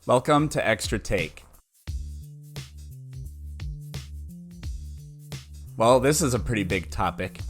Welcome to Extra Take. Well, this is a pretty big topic,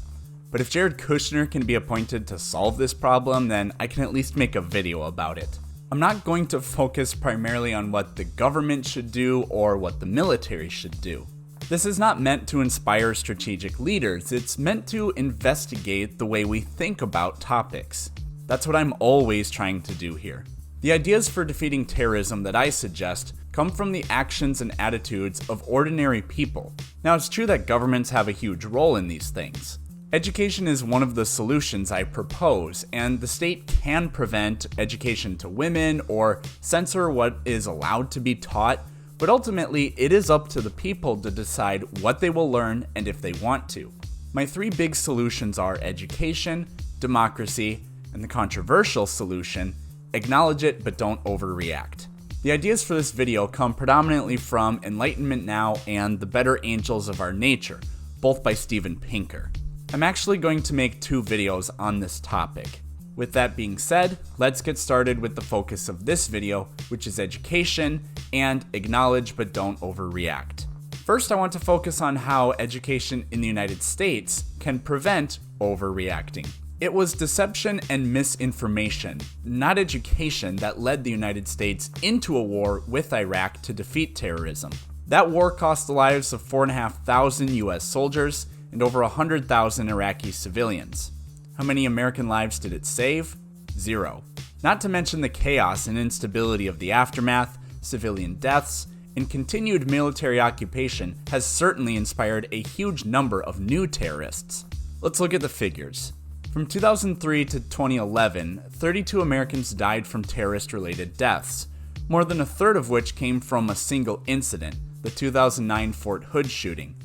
but if Jared Kushner can be appointed to solve this problem, then I can at least make a video about it. I'm not going to focus primarily on what the government should do or what the military should do. This is not meant to inspire strategic leaders, it's meant to investigate the way we think about topics. That's what I'm always trying to do here. The ideas for defeating terrorism that I suggest come from the actions and attitudes of ordinary people. Now, it's true that governments have a huge role in these things. Education is one of the solutions I propose, and the state can prevent education to women or censor what is allowed to be taught, but ultimately it is up to the people to decide what they will learn and if they want to. My three big solutions are education, democracy, and the controversial solution, acknowledge it but don't overreact. The ideas for this video come predominantly from Enlightenment Now and The Better Angels of Our Nature, both by Steven Pinker. I'm actually going to make two videos on this topic. With that being said, let's get started with the focus of this video, which is education and acknowledge but don't overreact. First, I want to focus on how education in the United States can prevent overreacting. It was deception and misinformation, not education, that led the United States into a war with Iraq to defeat terrorism. That war cost the lives of 4,500 US soldiers and over 100,000 Iraqi civilians. How many American lives did it save? 0. Not to mention the chaos and instability of the aftermath, civilian deaths, and continued military occupation has certainly inspired a huge number of new terrorists. Let's look at the figures. From 2003 to 2011, 32 Americans died from terrorist-related deaths, more than a third of which came from a single incident, the 2009 Fort Hood shooting,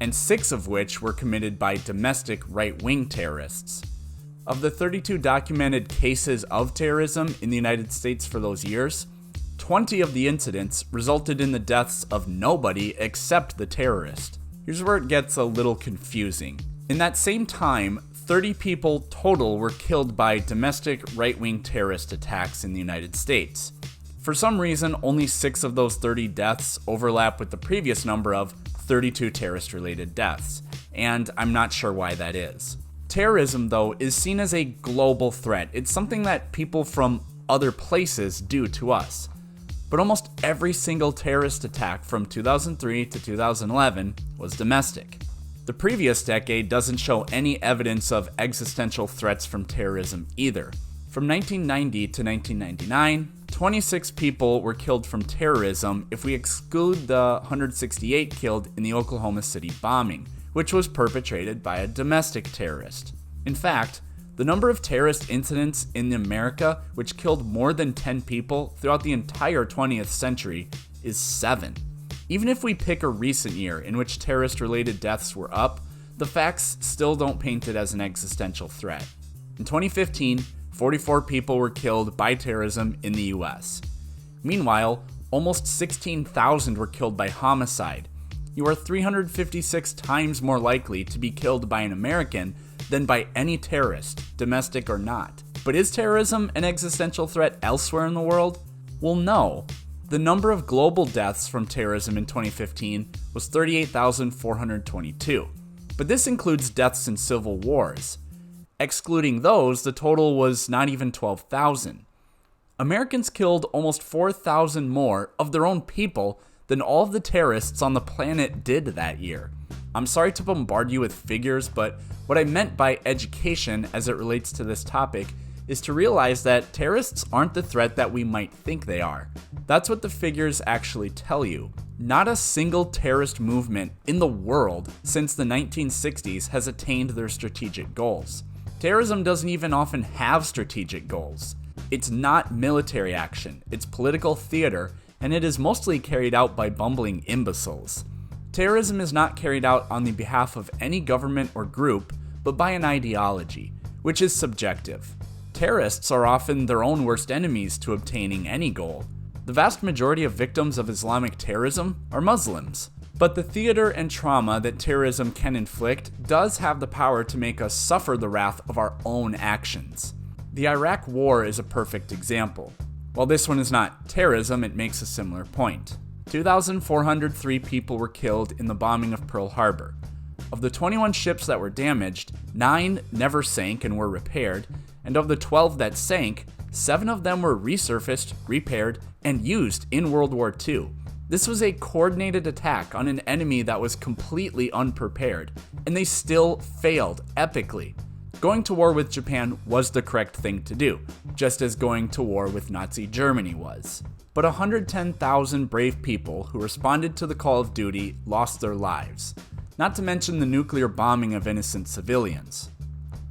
and 6 of which were committed by domestic right-wing terrorists. Of the 32 documented cases of terrorism in the United States for those years, 20 of the incidents resulted in the deaths of nobody except the terrorist. Here's where it gets a little confusing. In that same time, 30 people total were killed by domestic right-wing terrorist attacks in the United States. For some reason, only 6 of those 30 deaths overlap with the previous number of 32 terrorist-related deaths, and I'm not sure why that is. Terrorism, though, is seen as a global threat. It's something that people from other places do to us. But almost every single terrorist attack from 2003 to 2011 was domestic. The previous decade doesn't show any evidence of existential threats from terrorism either. From 1990 to 1999, 26 people were killed from terrorism if we exclude the 168 killed in the Oklahoma City bombing, which was perpetrated by a domestic terrorist. In fact, the number of terrorist incidents in America which killed more than 10 people throughout the entire 20th century is 7. Even if we pick a recent year in which terrorist-related deaths were up, the facts still don't paint it as an existential threat. In 2015, 44 people were killed by terrorism in the US. Meanwhile, almost 16,000 were killed by homicide. You are 356 times more likely to be killed by an American than by any terrorist, domestic or not. But is terrorism an existential threat elsewhere in the world? Well, no. The number of global deaths from terrorism in 2015 was 38,422, but this includes deaths in civil wars. Excluding those, the total was not even 12,000. Americans killed almost 4,000 more of their own people than all of the terrorists on the planet did that year. I'm sorry to bombard you with figures, but what I meant by education as it relates to this topic is to realize that terrorists aren't the threat that we might think they are. That's what the figures actually tell you. Not a single terrorist movement in the world since the 1960s has attained their strategic goals. Terrorism doesn't even often have strategic goals. It's not military action, it's political theater, and it is mostly carried out by bumbling imbeciles. Terrorism is not carried out on the behalf of any government or group, but by an ideology, which is subjective. Terrorists are often their own worst enemies to obtaining any goal. The vast majority of victims of Islamic terrorism are Muslims. But the theater and trauma that terrorism can inflict does have the power to make us suffer the wrath of our own actions. The Iraq War is a perfect example. While this one is not terrorism, it makes a similar point. 2,403 people were killed in the bombing of Pearl Harbor. Of the 21 ships that were damaged, 9 never sank and were repaired, and of the 12 that sank, 7 of them were resurfaced, repaired, and used in World War II. This was a coordinated attack on an enemy that was completely unprepared, and they still failed epically. Going to war with Japan was the correct thing to do, just as going to war with Nazi Germany was. But 110,000 brave people who responded to the call of duty lost their lives, not to mention the nuclear bombing of innocent civilians.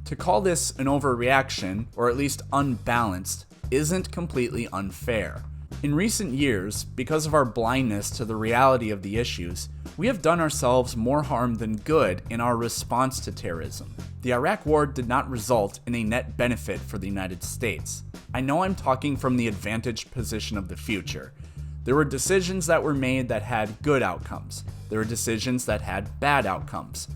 To call this an overreaction, or at least unbalanced, isn't completely unfair. In recent years, because of our blindness to the reality of the issues, we have done ourselves more harm than good in our response to terrorism. The Iraq War did not result in a net benefit for the United States. I know I'm talking from the advantaged position of the future. There were decisions that were made that had good outcomes. There were decisions that had bad outcomes.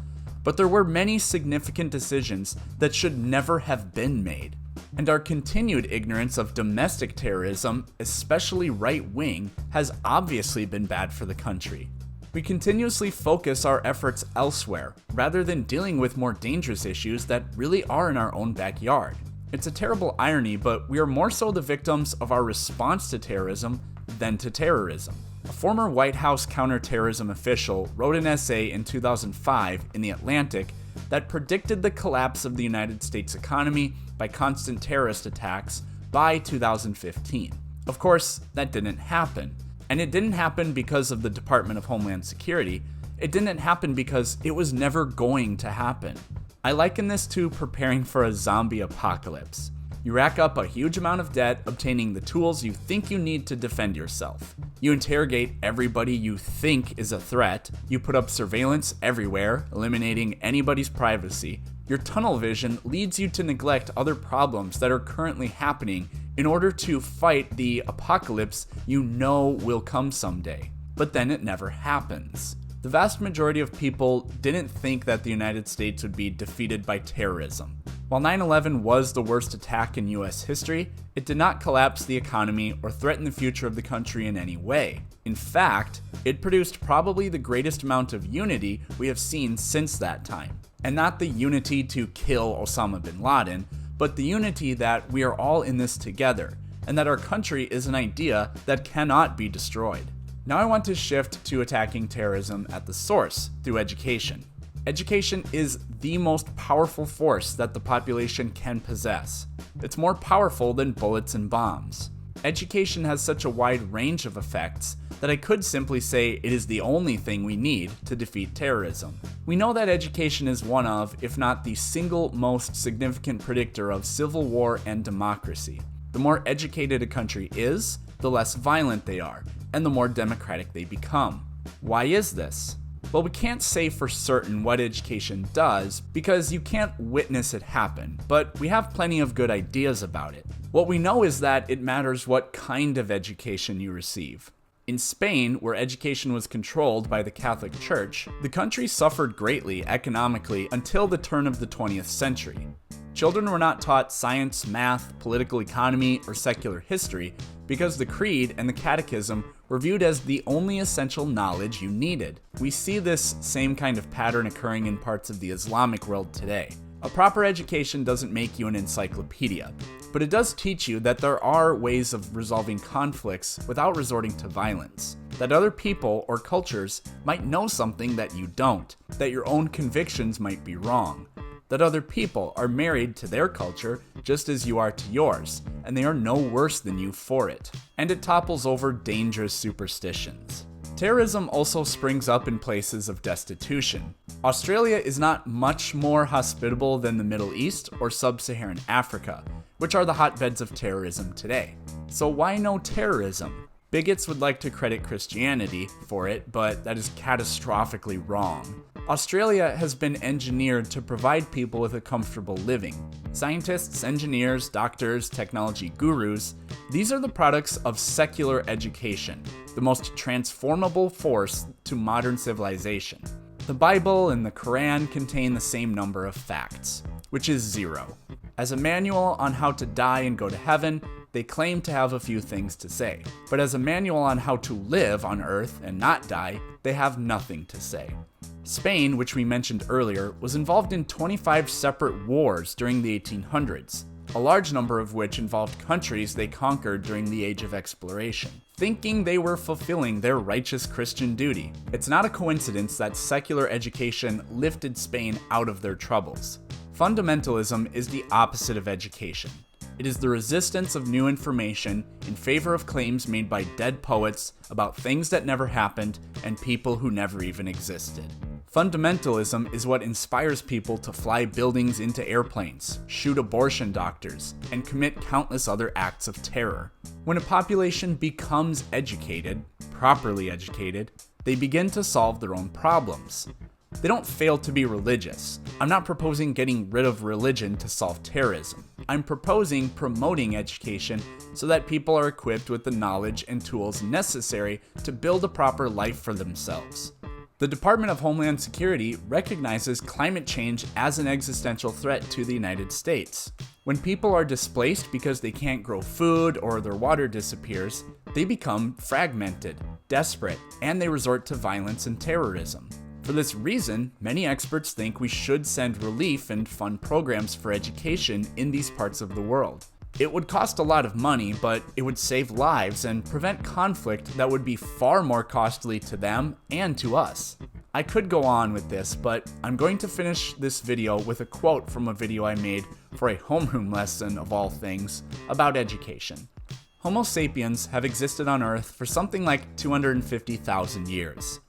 But there were many significant decisions that should never have been made. And our continued ignorance of domestic terrorism, especially right-wing, has obviously been bad for the country. We continuously focus our efforts elsewhere, rather than dealing with more dangerous issues that really are in our own backyard. It's a terrible irony, but we are more so the victims of our response to terrorism than to terrorism. A former White House counterterrorism official wrote an essay in 2005 in The Atlantic that predicted the collapse of the United States economy by constant terrorist attacks by 2015. Of course, that didn't happen. And it didn't happen because of the Department of Homeland Security. It didn't happen because it was never going to happen. I liken this to preparing for a zombie apocalypse. You rack up a huge amount of debt obtaining the tools you think you need to defend yourself. You interrogate everybody you think is a threat. You put up surveillance everywhere, eliminating anybody's privacy. Your tunnel vision leads you to neglect other problems that are currently happening in order to fight the apocalypse you know will come someday. But then it never happens. The vast majority of people didn't think that the United States would be defeated by terrorism. While 9/11 was the worst attack in US history, it did not collapse the economy or threaten the future of the country in any way. In fact, it produced probably the greatest amount of unity we have seen since that time. And not the unity to kill Osama bin Laden, but the unity that we are all in this together, and that our country is an idea that cannot be destroyed. Now I want to shift to attacking terrorism at the source, through education. Education is the most powerful force that the population can possess. It's more powerful than bullets and bombs. Education has such a wide range of effects that I could simply say it is the only thing we need to defeat terrorism. We know that education is one of, if not the single most significant predictor of civil war and democracy. The more educated a country is, the less violent they are, and the more democratic they become. Why is this? Well, we can't say for certain what education does because you can't witness it happen, but we have plenty of good ideas about it. What we know is that it matters what kind of education you receive. In Spain, where education was controlled by the Catholic Church, the country suffered greatly economically until the turn of the 20th century. Children were not taught science, math, political economy, or secular history because the creed and the catechism were viewed as the only essential knowledge you needed. We see this same kind of pattern occurring in parts of the Islamic world today. A proper education doesn't make you an encyclopedia, but it does teach you that there are ways of resolving conflicts without resorting to violence, that other people or cultures might know something that you don't, that your own convictions might be wrong, that other people are married to their culture just as you are to yours, and they are no worse than you for it. And it topples over dangerous superstitions. Terrorism also springs up in places of destitution. Australia is not much more hospitable than the Middle East or Sub-Saharan Africa, which are the hotbeds of terrorism today. So why no terrorism? Bigots would like to credit Christianity for it, but that is catastrophically wrong. Australia has been engineered to provide people with a comfortable living. Scientists, engineers, doctors, technology gurus, these are the products of secular education, the most transformable force to modern civilization. The Bible and the Quran contain the same number of facts, which is 0. As a manual on how to die and go to heaven, they claim to have a few things to say. But as a manual on how to live on Earth and not die, they have nothing to say. Spain, which we mentioned earlier, was involved in 25 separate wars during the 1800s, a large number of which involved countries they conquered during the Age of Exploration, thinking they were fulfilling their righteous Christian duty. It's not a coincidence that secular education lifted Spain out of their troubles. Fundamentalism is the opposite of education. It is the resistance of new information in favor of claims made by dead poets about things that never happened and people who never even existed. Fundamentalism is what inspires people to fly buildings into airplanes, shoot abortion doctors, and commit countless other acts of terror. When a population becomes educated, properly educated, they begin to solve their own problems. They don't fail to be religious. I'm not proposing getting rid of religion to solve terrorism. I'm proposing promoting education so that people are equipped with the knowledge and tools necessary to build a proper life for themselves. The Department of Homeland Security recognizes climate change as an existential threat to the United States. When people are displaced because they can't grow food or their water disappears, they become fragmented, desperate, and they resort to violence and terrorism. For this reason, many experts think we should send relief and fund programs for education in these parts of the world. It would cost a lot of money, but it would save lives and prevent conflict that would be far more costly to them and to us. I could go on with this, but I'm going to finish this video with a quote from a video I made for a homeroom lesson of all things about education. Homo sapiens have existed on Earth for something like 250,000 years.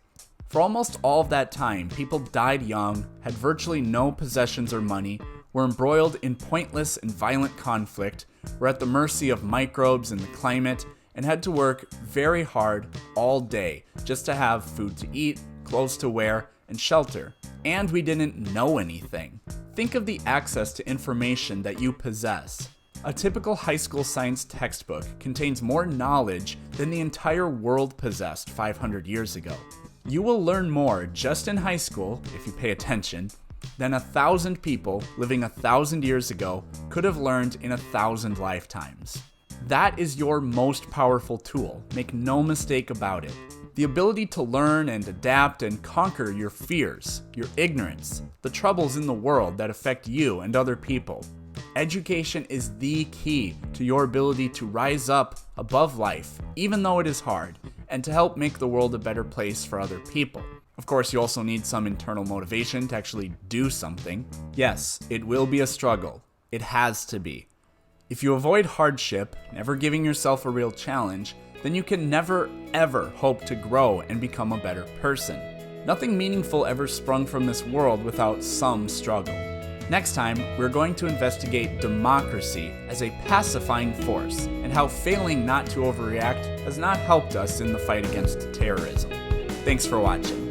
For almost all of that time, people died young, had virtually no possessions or money, were embroiled in pointless and violent conflict, were at the mercy of microbes and the climate, and had to work very hard all day just to have food to eat, clothes to wear, and shelter. And we didn't know anything. Think of the access to information that you possess. A typical high school science textbook contains more knowledge than the entire world possessed 500 years ago. You will learn more just in high school, if you pay attention, than 1,000 people living 1,000 years ago could have learned in 1,000 lifetimes. That is your most powerful tool, make no mistake about it. The ability to learn and adapt and conquer your fears, your ignorance, the troubles in the world that affect you and other people. Education is the key to your ability to rise up above life, even though it is hard, and to help make the world a better place for other people. Of course, you also need some internal motivation to actually do something. Yes, it will be a struggle. It has to be. If you avoid hardship, never giving yourself a real challenge, then you can never, ever hope to grow and become a better person. Nothing meaningful ever sprung from this world without some struggle. Next time, we're going to investigate democracy as a pacifying force and how failing not to overreact has not helped us in the fight against terrorism. Thanks for watching.